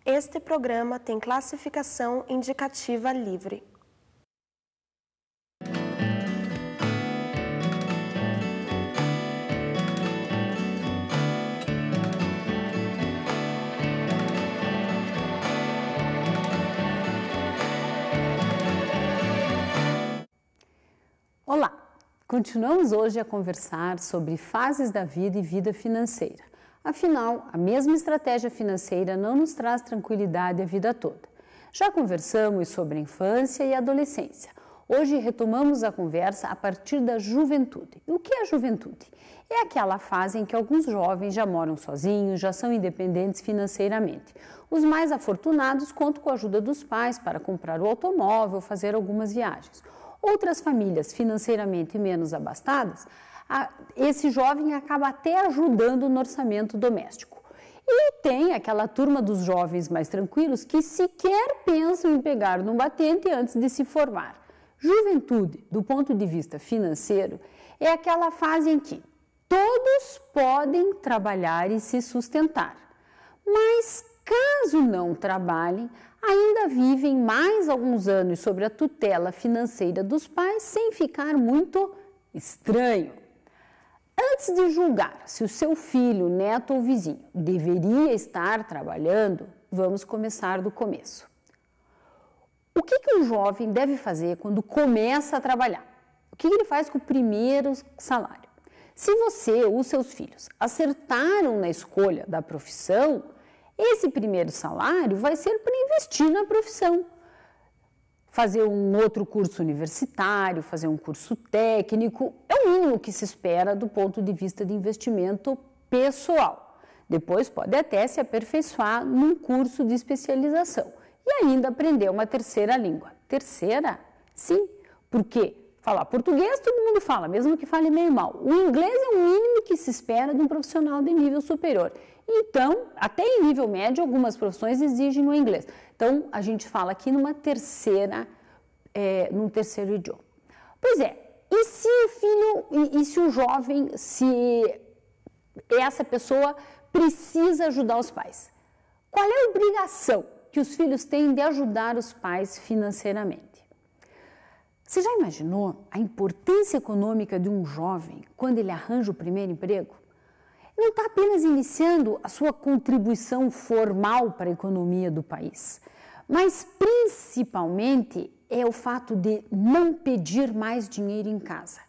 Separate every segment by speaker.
Speaker 1: Este programa tem classificação indicativa livre.
Speaker 2: Olá! Continuamos hoje a conversar sobre fases da vida e vida financeira. Afinal, a mesma estratégia financeira não nos traz tranquilidade a vida toda. Já conversamos sobre a infância e a adolescência. Hoje retomamos a conversa a partir da juventude. E o que é a juventude? É aquela fase em que alguns jovens já moram sozinhos, já são independentes financeiramente. Os mais afortunados contam com a ajuda dos pais para comprar o automóvel, fazer algumas viagens. Outras famílias financeiramente menos abastadas, esse jovem acaba até ajudando no orçamento doméstico. E tem aquela turma dos jovens mais tranquilos que sequer pensam em pegar num batente antes de se formar. Juventude, do ponto de vista financeiro, é aquela fase em que todos podem trabalhar e se sustentar, mas caso não trabalhem, ainda vivem mais alguns anos sob a tutela financeira dos pais sem ficar muito estranho. Antes de julgar se o seu filho, neto ou vizinho deveria estar trabalhando, vamos começar do começo. O que um jovem deve fazer quando começa a trabalhar? O que ele faz com o primeiro salário? Se você ou seus filhos acertaram na escolha da profissão, esse primeiro salário vai ser para investir na profissão. Fazer um outro curso universitário, fazer um curso técnico, é o mínimo que se espera do ponto de vista de investimento pessoal. Depois pode até se aperfeiçoar num curso de especialização e ainda aprender uma terceira língua. Terceira? Sim, porque falar português todo mundo fala, mesmo que fale meio mal. O inglês é o mínimo que se espera de um profissional de nível superior. Então, até em nível médio, algumas profissões exigem o inglês. Então, a gente fala aqui num terceiro idioma. Pois é, e se o filho, e se o jovem, se essa pessoa precisa ajudar os pais? Qual é a obrigação que os filhos têm de ajudar os pais financeiramente? Você já imaginou a importância econômica de um jovem quando ele arranja o primeiro emprego? Não está apenas iniciando a sua contribuição formal para a economia do país, mas principalmente é o fato de não pedir mais dinheiro em casa.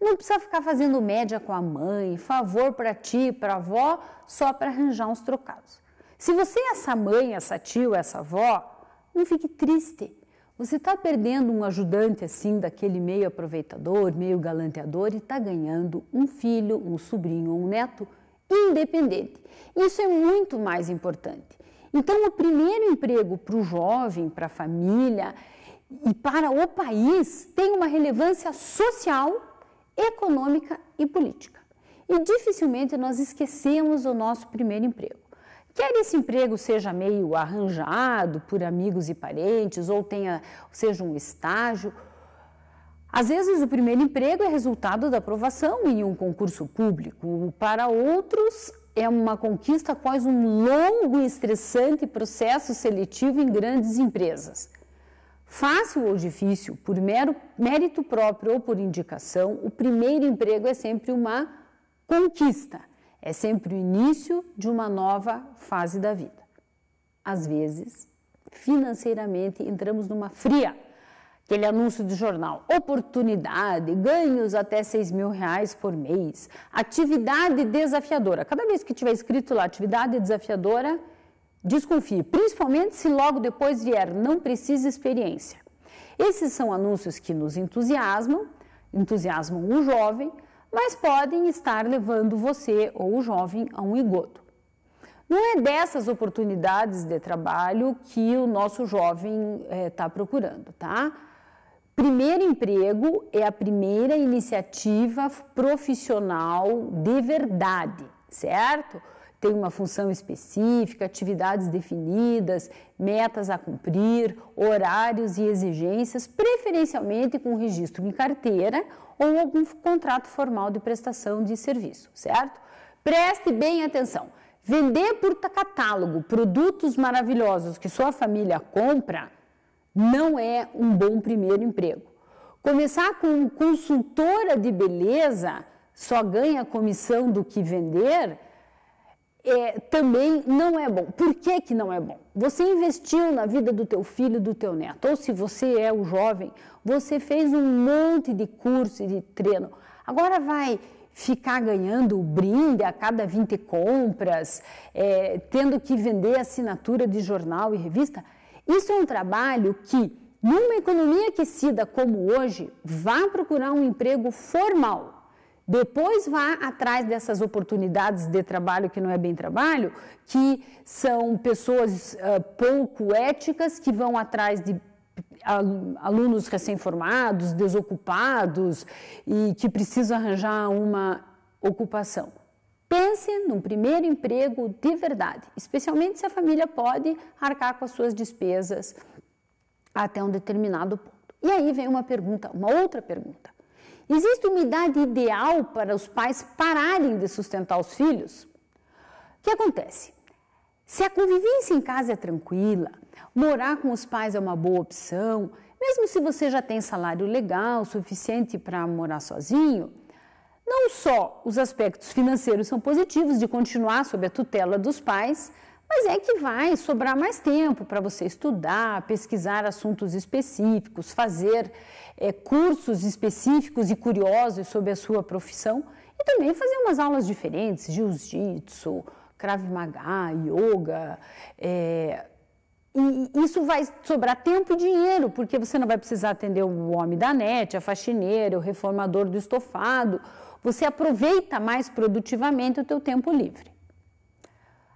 Speaker 2: Não precisa ficar fazendo média com a mãe, favor para ti, para a avó, só para arranjar uns trocados. Se você é essa mãe, essa tia, essa avó, não fique triste. Você está perdendo um ajudante assim, daquele meio aproveitador, meio galanteador e está ganhando um filho, um sobrinho ou um neto independente. Isso é muito mais importante. Então, o primeiro emprego para o jovem, para a família e para o país tem uma relevância social, econômica e política. E dificilmente nós esquecemos o nosso primeiro emprego. Quer esse emprego seja meio arranjado por amigos e parentes ou seja um estágio, às vezes o primeiro emprego é resultado da aprovação em um concurso público. Para outros, é uma conquista após um longo e estressante processo seletivo em grandes empresas. Fácil ou difícil, por mérito próprio ou por indicação, o primeiro emprego é sempre uma conquista. É sempre o início de uma nova fase da vida. Às vezes, financeiramente, entramos numa fria. Aquele anúncio de jornal, oportunidade, ganhos até R$6.000 por mês, atividade desafiadora. Cada vez que tiver escrito lá, atividade desafiadora, desconfie, principalmente se logo depois vier, não precisa experiência. Esses são anúncios que nos entusiasmam o jovem, mas podem estar levando você ou o jovem a um esgoto. Não é dessas oportunidades de trabalho que o nosso jovem está procurando, tá? Primeiro emprego é a primeira iniciativa profissional de verdade, certo? Tem uma função específica, atividades definidas, metas a cumprir, horários e exigências, preferencialmente com registro em carteira ou algum contrato formal de prestação de serviço, certo? Preste bem atenção. Vender por catálogo produtos maravilhosos que sua família compra não é um bom primeiro emprego. Começar com consultora de beleza, só ganha comissão do que vender, também não é bom. Por que não é bom? Você investiu na vida do teu filho, do teu neto, ou se você é o jovem, você fez um monte de curso e de treino. Agora vai ficar ganhando o brinde a cada 20 compras, tendo que vender assinatura de jornal e revista. Isso é um trabalho que, numa economia aquecida como hoje, vá procurar um emprego formal. Depois vá atrás dessas oportunidades de trabalho que não é bem trabalho, que são pessoas pouco éticas que vão atrás de alunos recém-formados, desocupados e que precisam arranjar uma ocupação. Pense num primeiro emprego de verdade, especialmente se a família pode arcar com as suas despesas até um determinado ponto. E aí vem uma outra pergunta. Existe uma idade ideal para os pais pararem de sustentar os filhos? O que acontece? Se a convivência em casa é tranquila, morar com os pais é uma boa opção, mesmo se você já tem salário legal suficiente para morar sozinho, não só os aspectos financeiros são positivos de continuar sob a tutela dos pais, mas é que vai sobrar mais tempo para você estudar, pesquisar assuntos específicos, fazer cursos específicos e curiosos sobre a sua profissão e também fazer umas aulas diferentes, jiu-jitsu, Krav Maga, yoga. E isso vai sobrar tempo e dinheiro, porque você não vai precisar atender o homem da net, a faxineira, o reformador do estofado. Você aproveita mais produtivamente o teu tempo livre.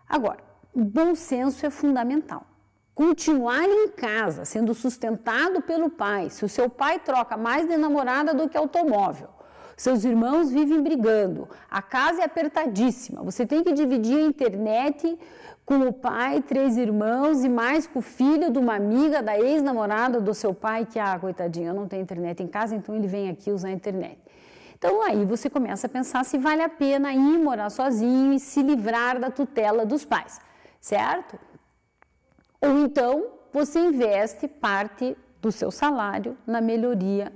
Speaker 2: Agora, o bom senso é fundamental. Continuar em casa, sendo sustentado pelo pai, se o seu pai troca mais de namorada do que automóvel, seus irmãos vivem brigando, a casa é apertadíssima, você tem que dividir a internet com o pai, 3 irmãos e mais com o filho de uma amiga da ex-namorada do seu pai, que, coitadinho, não tem internet em casa, então ele vem aqui usar a internet. Então aí você começa a pensar se vale a pena ir morar sozinho e se livrar da tutela dos pais, certo? Ou então você investe parte do seu salário na melhoria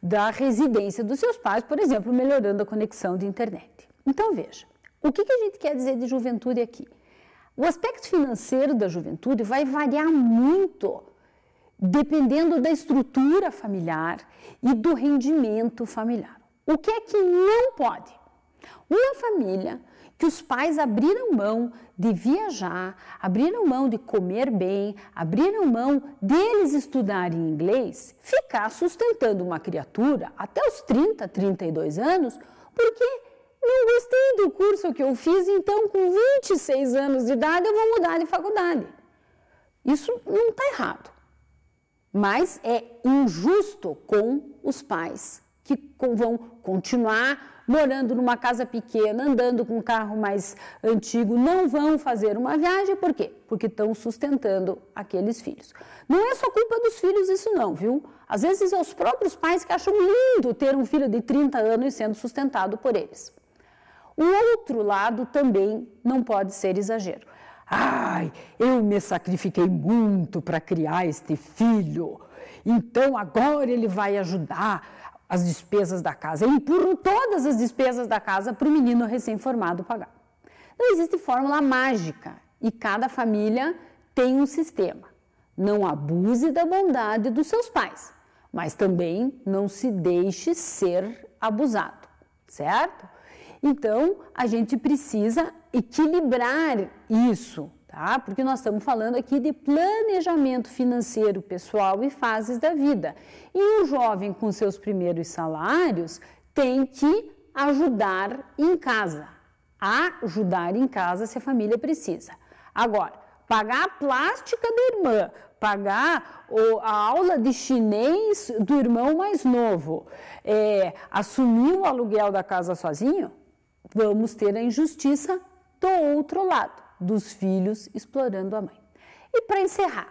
Speaker 2: da residência dos seus pais, por exemplo, melhorando a conexão de internet. Então veja, o que a gente quer dizer de juventude aqui? O aspecto financeiro da juventude vai variar muito dependendo da estrutura familiar e do rendimento familiar. O que é que não pode? Uma família que os pais abriram mão de viajar, abriram mão de comer bem, abriram mão deles estudarem inglês, ficar sustentando uma criatura até os 30, 32 anos, porque não gostei do curso que eu fiz, então com 26 anos de idade eu vou mudar de faculdade. Isso não está errado, mas é injusto com os pais que vão continuar morando numa casa pequena, andando com um carro mais antigo, não vão fazer uma viagem, por quê? Porque estão sustentando aqueles filhos. Não é só culpa dos filhos isso não, viu? Às vezes é os próprios pais que acham lindo ter um filho de 30 anos sendo sustentado por eles. O outro lado também não pode ser exagero. Eu me sacrifiquei muito para criar este filho, então agora ele vai ajudar as despesas da casa. Empurram todas as despesas da casa para o menino recém-formado pagar. Não existe fórmula mágica e cada família tem um sistema. Não abuse da bondade dos seus pais, mas também não se deixe ser abusado, certo? Então, a gente precisa equilibrar isso, tá? Porque nós estamos falando aqui de planejamento financeiro pessoal e fases da vida. E o jovem com seus primeiros salários tem que ajudar em casa. Ajudar em casa se a família precisa. Agora, pagar a plástica da irmã, pagar a aula de chinês do irmão mais novo, assumir o aluguel da casa sozinho, vamos ter a injustiça do outro lado, dos filhos explorando a mãe. E para encerrar,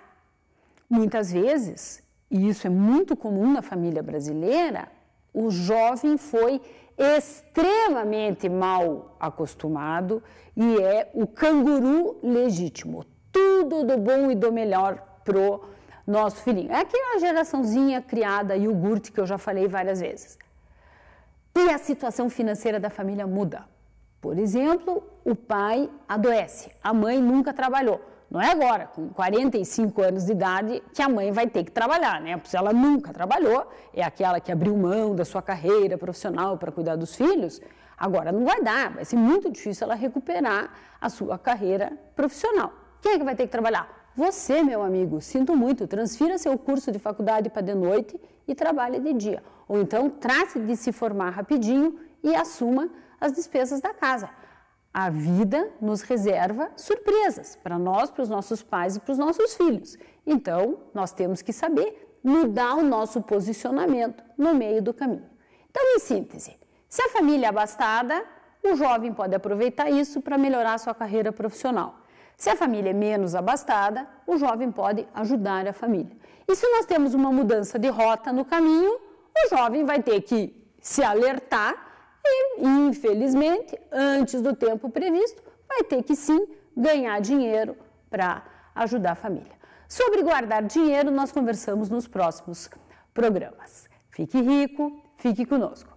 Speaker 2: muitas vezes, e isso é muito comum na família brasileira, o jovem foi extremamente mal acostumado e é o canguru legítimo. Tudo do bom e do melhor pro nosso filhinho. É aquela geraçãozinha criada iogurte que eu já falei várias vezes. E a situação financeira da família muda. Por exemplo, o pai adoece, a mãe nunca trabalhou. Não é agora, com 45 anos de idade, que a mãe vai ter que trabalhar, né? Porque ela nunca trabalhou, é aquela que abriu mão da sua carreira profissional para cuidar dos filhos. Agora não vai dar, vai ser muito difícil ela recuperar a sua carreira profissional. Quem é que vai ter que trabalhar? Você, meu amigo, sinto muito, transfira seu curso de faculdade para de noite e trabalhe de dia. Ou então trate de se formar rapidinho e assuma as despesas da casa. A vida nos reserva surpresas para nós, para os nossos pais e para os nossos filhos. Então, nós temos que saber mudar o nosso posicionamento no meio do caminho. Então, em síntese, se a família é abastada, o jovem pode aproveitar isso para melhorar a sua carreira profissional. Se a família é menos abastada, o jovem pode ajudar a família. E se nós temos uma mudança de rota no caminho, o jovem vai ter que se alertar e, infelizmente, antes do tempo previsto, vai ter que sim ganhar dinheiro para ajudar a família. Sobre guardar dinheiro, nós conversamos nos próximos programas. Fique rico, fique conosco.